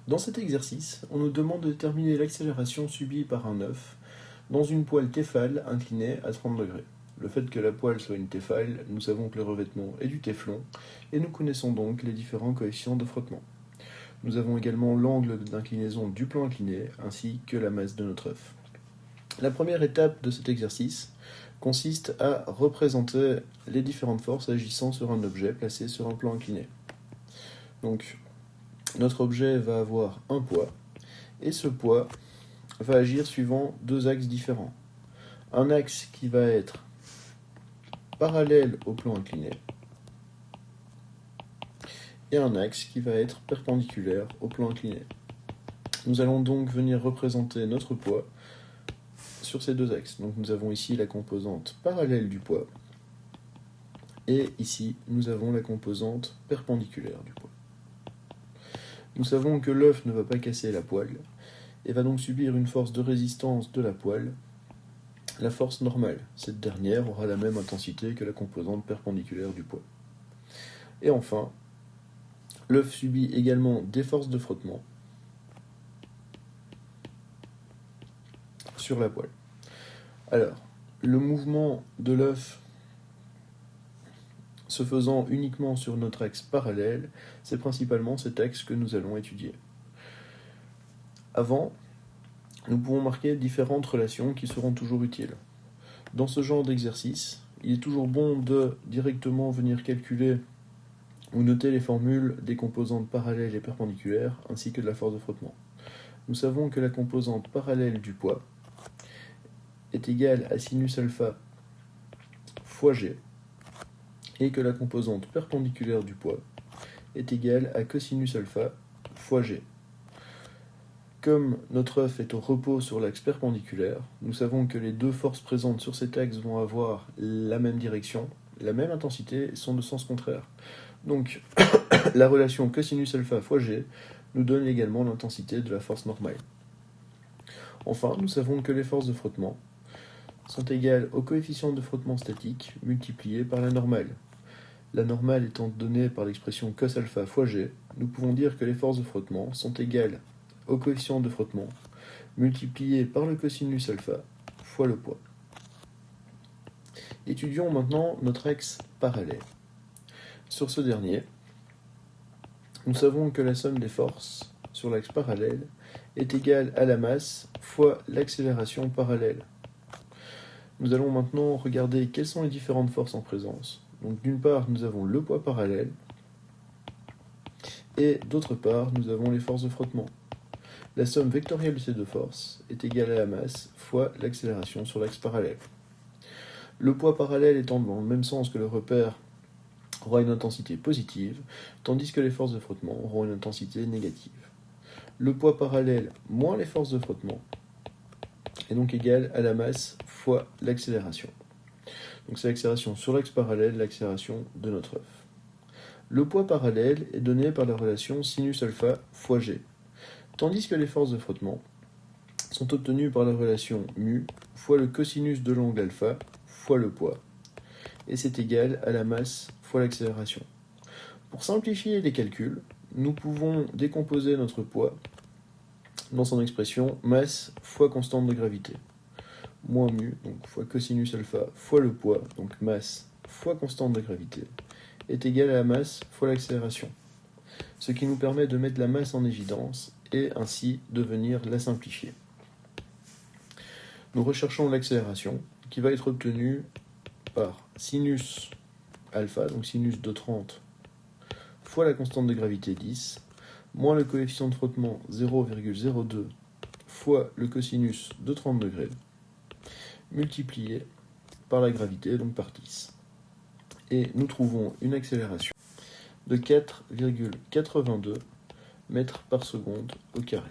Dans cet exercice, on nous demande de déterminer l'accélération subie par un œuf dans une poêle Tefal inclinée à 30 degrés. Le fait que la poêle soit une Tefal, nous savons que le revêtement est du téflon, et nous connaissons donc les différents coefficients de frottement. Nous avons également l'angle d'inclinaison du plan incliné, ainsi que la masse de notre œuf. La première étape de cet exercice consiste à représenter les différentes forces agissant sur un objet placé sur un plan incliné. Donc, notre objet va avoir un poids, et ce poids va agir suivant deux axes différents. Un axe qui va être parallèle au plan incliné, et un axe qui va être perpendiculaire au plan incliné. Nous allons donc venir représenter notre poids sur ces deux axes. Donc nous avons ici la composante parallèle du poids, et ici nous avons la composante perpendiculaire du poids. Nous savons que l'œuf ne va pas casser la poêle, et va donc subir une force de résistance de la poêle, la force normale. Cette dernière aura la même intensité que la composante perpendiculaire du poids. Et enfin, l'œuf subit également des forces de frottement sur la poêle. Alors, le mouvement de l'œuf se faisant uniquement sur notre axe parallèle, c'est principalement cet axe que nous allons étudier. Avant, nous pouvons marquer différentes relations qui seront toujours utiles. Dans ce genre d'exercice, il est toujours bon de directement venir calculer ou noter les formules des composantes parallèles et perpendiculaires, ainsi que de la force de frottement. Nous savons que la composante parallèle du poids est égale à sinus alpha fois g, et que la composante perpendiculaire du poids est égale à cosinus alpha fois g. Comme notre œuf est au repos sur l'axe perpendiculaire, nous savons que les deux forces présentes sur cet axe vont avoir la même direction, la même intensité et sont de sens contraire. Donc, la relation cosinus alpha fois g nous donne également l'intensité de la force normale. Enfin, nous savons que les forces de frottement sont égales au coefficient de frottement statique multiplié par la normale. La normale étant donnée par l'expression cos alpha fois g, nous pouvons dire que les forces de frottement sont égales au coefficient de frottement multiplié par le cosinus alpha fois le poids. Étudions maintenant notre axe parallèle. Sur ce dernier, nous savons que la somme des forces sur l'axe parallèle est égale à la masse fois l'accélération parallèle. Nous allons maintenant regarder quelles sont les différentes forces en présence. Donc d'une part, nous avons le poids parallèle, et d'autre part, nous avons les forces de frottement. La somme vectorielle de ces deux forces est égale à la masse fois l'accélération sur l'axe parallèle. Le poids parallèle étant dans le même sens que le repère aura une intensité positive, tandis que les forces de frottement auront une intensité négative. Le poids parallèle moins les forces de frottement est donc égal à la masse fois l'accélération. Donc c'est l'accélération sur l'axe parallèle, l'accélération de notre œuf. Le poids parallèle est donné par la relation sinus alpha fois g, tandis que les forces de frottement sont obtenues par la relation mu fois le cosinus de l'angle alpha fois le poids, et c'est égal à la masse fois l'accélération. Pour simplifier les calculs, nous pouvons décomposer notre poids dans son expression masse fois constante de gravité. Moins mu, donc fois cosinus alpha fois le poids, donc masse fois constante de gravité, est égal à la masse fois l'accélération. Ce qui nous permet de mettre la masse en évidence et ainsi de venir la simplifier. Nous recherchons l'accélération qui va être obtenue par sinus alpha, donc sinus de 30, fois la constante de gravité 10, moins le coefficient de frottement 0,02 fois le cosinus de 30 degrés, multiplié par la gravité, donc par 10. Et nous trouvons une accélération de 4,82 mètres par seconde au carré.